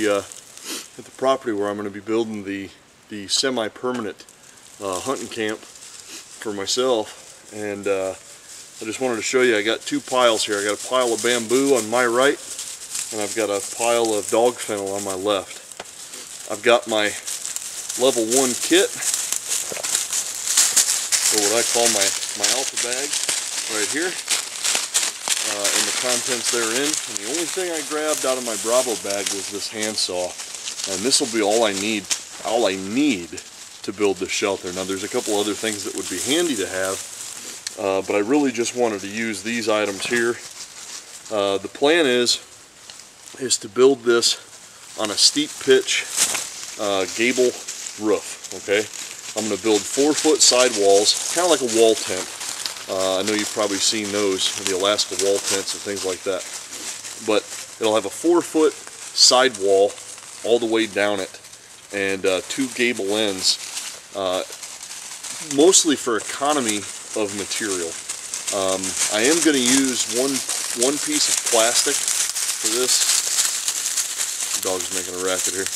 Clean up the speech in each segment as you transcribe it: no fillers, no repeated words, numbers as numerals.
the property where I'm going to be building the semi-permanent hunting camp for myself, and I just wanted to show you. I got two piles here. I got a pile of bamboo on my right, and I've got a pile of dog fennel on my left. I've got my level 1 kit, or what I call my alpha bag, right here, and the contents therein. And the only thing I grabbed out of my Bravo bag was this handsaw, and this will be all I need to build this shelter. Now there's a couple other things that would be handy to have, but I really just wanted to use these items here. The plan is to build this on a steep pitch gable roof. Okay, I'm going to build 4-foot side walls, kind of like a wall tent. I know you've probably seen those, the Alaska wall tents and things like that. But it'll have a 4-foot side wall all the way down it, and 2 gable ends, mostly for economy of material. I am going to use one piece of plastic for this. The dog's making a racket here.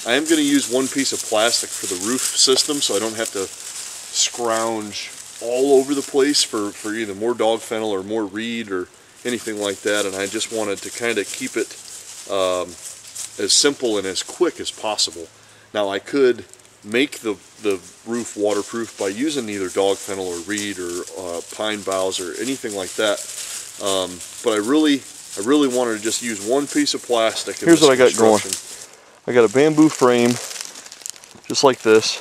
I am going to use one piece of plastic for the roof system, so I don't have to scrounge all over the place for either more dog fennel or more reed or anything like that. And I just wanted to kind of keep it as simple and as quick as possible. Now I could make the roof waterproof by using either dog fennel or reed or pine boughs or anything like that, but I really wanted to just use one piece of plastic. Here's what I got going. I got a bamboo frame just like this.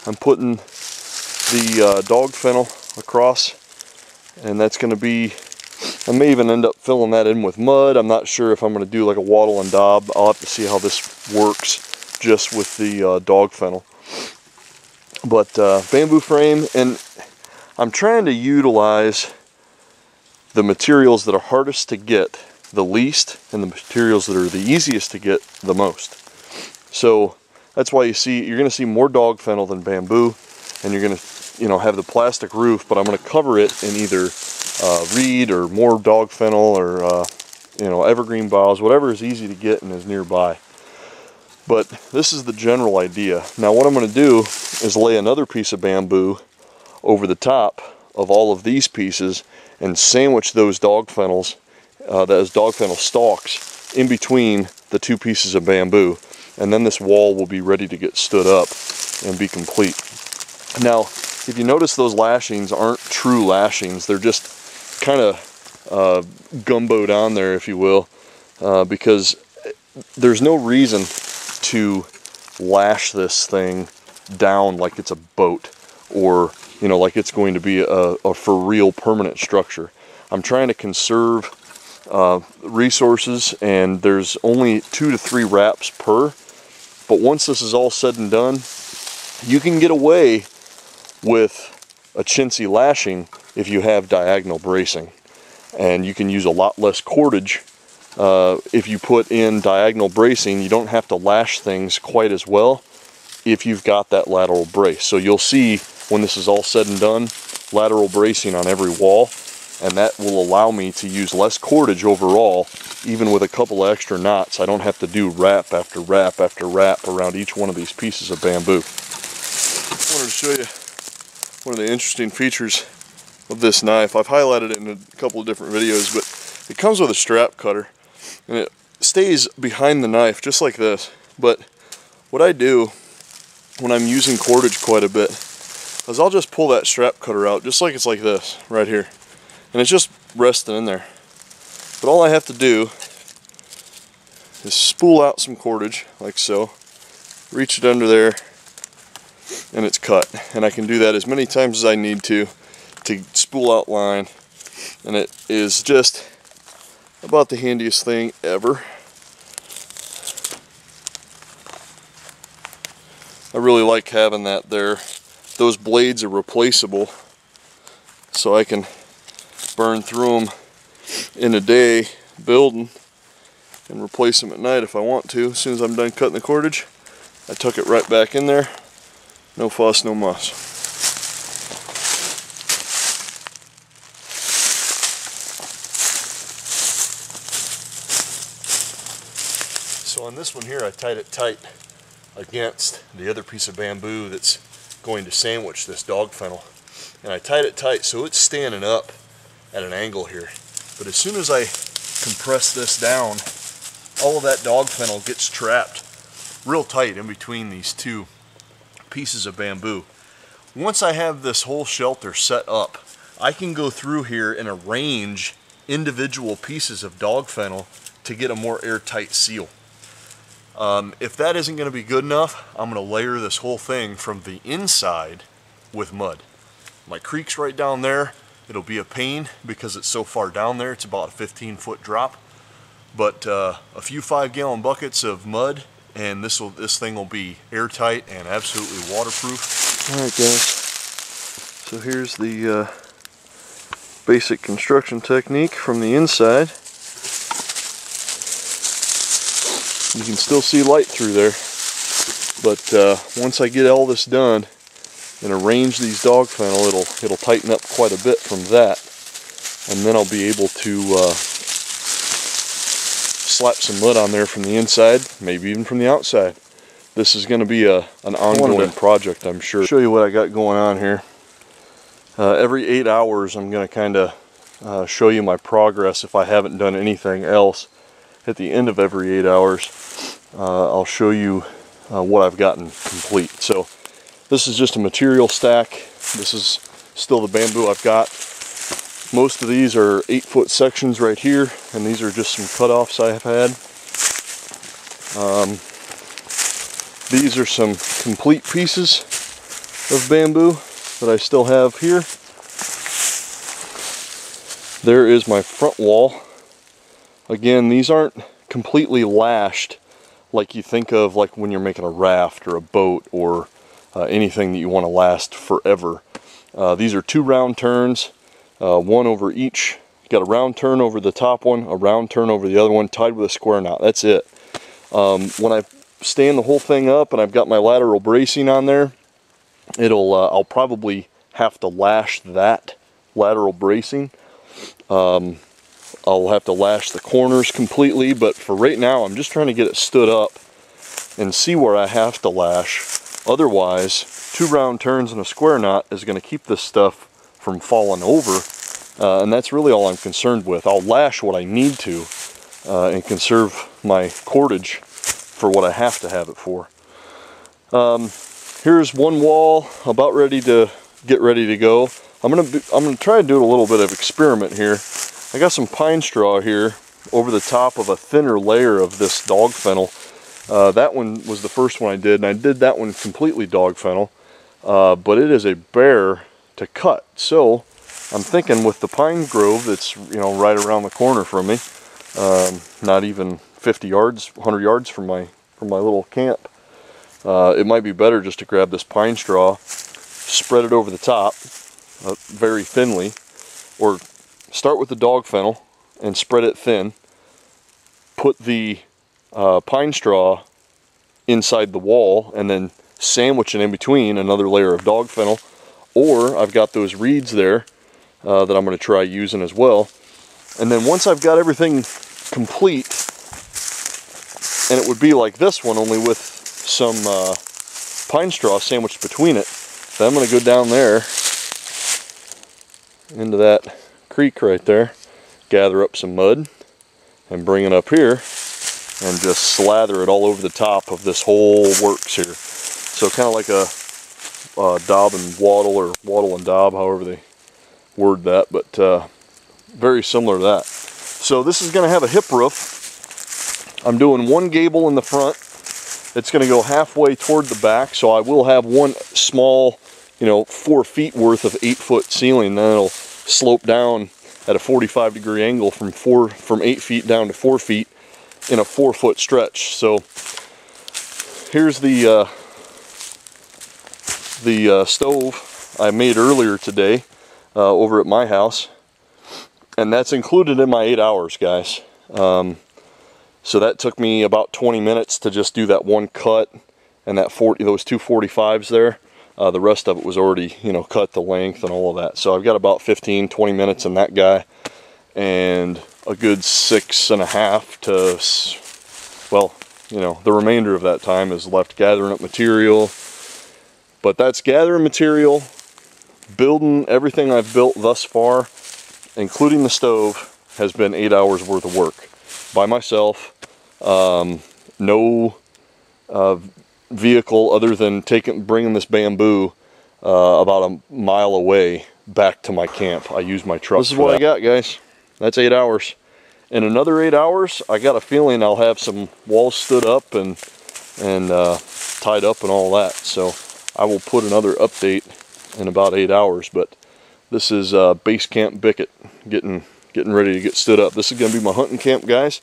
I'm putting the dog fennel across, and that's going to be, I may even end up filling that in with mud. I'm not sure if I'm going to do like a wattle and daub. I'll have to see how this works just with the dog fennel. But bamboo frame, and I'm trying to utilize the materials that are hardest to get the least, and the materials that are the easiest to get the most. So that's why you're going to see more dog fennel than bamboo, and you're going to have the plastic roof, but I'm going to cover it in either reed or more dog fennel or evergreen boughs, whatever is easy to get and is nearby. But this is the general idea. Now what I'm going to do is lay another piece of bamboo over the top of all of these pieces and sandwich those dog fennels, those dog fennel stalks, in between the 2 pieces of bamboo. And then this wall will be ready to get stood up and be complete. Now, if you notice, those lashings aren't true lashings. They're just kind of gumboed on there, if you will, because there's no reason to lash this thing down like it's a boat, or like it's going to be a for real permanent structure. I'm trying to conserve resources, and there's only 2 to 3 wraps per. But once this is all said and done, you can get away with a chintzy lashing if you have diagonal bracing, and you can use a lot less cordage. If you put in diagonal bracing, you don't have to lash things quite as well if you've got that lateral brace. So you'll see when this is all said and done, lateral bracing on every wall, and that will allow me to use less cordage overall. Even with a couple of extra knots, I don't have to do wrap after wrap after wrap around each one of these pieces of bamboo. I wanted to show you one of the interesting features of this knife. I've highlighted it in a couple of different videos, but it comes with a strap cutter, and it stays behind the knife just like this. But what I do when I'm using cordage quite a bit is I'll just pull that strap cutter out just like it's like this right here, and it's just resting in there. But all I have to do is spool out some cordage like so, reach it under there, and it's cut. And I can do that as many times as I need to spool out line, and it is just about the handiest thing ever. I really like having that there. Those blades are replaceable, so I can burn through them in a day building and replace them at night if I want to. As soon as I'm done cutting the cordage, I tuck it right back in there. No fuss, no muss. on this one here, I tied it tight against the other piece of bamboo that's going to sandwich this dog fennel. And I tied it tight so it's standing up at an angle here. But as soon as I compress this down, all of that dog fennel gets trapped real tight in between these two pieces of bamboo. Once I have this whole shelter set up, I can go through here and arrange individual pieces of dog fennel to get a more airtight seal. If that isn't going to be good enough, I'm going to layer this whole thing from the inside with mud. My creek's right down there. It'll be a pain because it's so far down there. It's about a 15-foot drop. But a few 5-gallon buckets of mud, and this thing will be airtight and absolutely waterproof. All right, guys. So here's the basic construction technique from the inside. You can still see light through there, but once I get all this done and arrange these dog fennel, it'll tighten up quite a bit from that, and then I'll be able to slap some mud on there from the inside, maybe even from the outside. This is going to be an ongoing project, I'm sure. Show you what I got going on here. Every 8 hours I'm going to kind of show you my progress if I haven't done anything else. At the end of every 8 hours, I'll show you what I've gotten complete. So this is just a material stack. This is still the bamboo I've got. Most of these are 8-foot sections right here, and these are just some cutoffs I have had. These are some complete pieces of bamboo that I still have here. There is my front wall. Again, these aren't completely lashed like you think of like when you're making a raft or a boat or anything that you want to last forever. These are 2 round turns, one over each. You got a round turn over the top one, a round turn over the other one, tied with a square knot. That's it. When I stand the whole thing up and I've got my lateral bracing on there, I'll probably have to lash that lateral bracing. I'll have to lash the corners completely, but for right now I'm just trying to get it stood up and see where I have to lash. Otherwise, 2 round turns and a square knot is going to keep this stuff from falling over, and that's really all I'm concerned with. I'll lash what I need to and conserve my cordage for what I have to have it for. Here's one wall about ready to get ready to go. I'm gonna try to do a little bit of experiment here. I got some pine straw here over the top of a thinner layer of this dog fennel. That one was the first one I did, and I did that one completely dog fennel, but it is a bear to cut. So I'm thinking with the pine grove that's right around the corner from me, not even 50 yards, 100 yards from my little camp, it might be better just to grab this pine straw, spread it over the top very thinly, or start with the dog fennel and spread it thin, put the pine straw inside the wall, and then sandwich it in between another layer of dog fennel. Or I've got those reeds there that I'm going to try using as well. And then once I've got everything complete, and it would be like this one, only with some pine straw sandwiched between it, then I'm going to go down there into that creek right there, gather up some mud, and bring it up here and just slather it all over the top of this whole works here. So kind of like a daub and wattle, or wattle and daub, however they word that, but very similar to that. So this is going to have a hip roof. I'm doing one gable in the front. It's going to go halfway toward the back, so I will have one small, 4 feet worth of 8-foot ceiling. Then it'll slope down at a 45-degree angle from 8 feet down to 4 feet in a 4-foot stretch. So here's the stove I made earlier today over at my house, and that's included in my 8 hours, guys. So that took me about 20 minutes to just do that one cut and those 2 45s there. The rest of it was already, cut the length and all of that. So I've got about 15-20 minutes in that guy, and a good 6.5 to, well, you know, the remainder of that time is left gathering up material. But that's gathering material, building everything I've built thus far, including the stove, has been 8 hours worth of work by myself. No vehicle other than bringing this bamboo about a mile away back to my camp. I use my truck. This is what I got, guys. That's 8 hours. In another 8 hours, I got a feeling I'll have some walls stood up and tied up and all that. So I will put another update in about 8 hours. But this is Basecamp Bickett getting ready to get stood up. This is going to be my hunting camp, guys.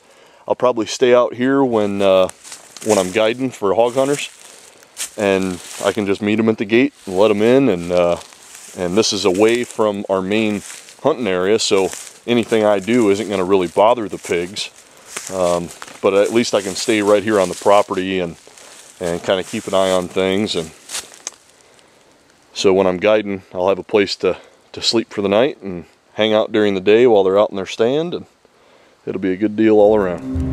I'll probably stay out here when I'm guiding for hog hunters, and I can just meet them at the gate and let them in. And this is away from our main hunting area, so anything I do isn't going to really bother the pigs. But at least I can stay right here on the property and kind of keep an eye on things. And so when I'm guiding, I'll have a place to sleep for the night and hang out during the day while they're out in their stand, and it'll be a good deal all around.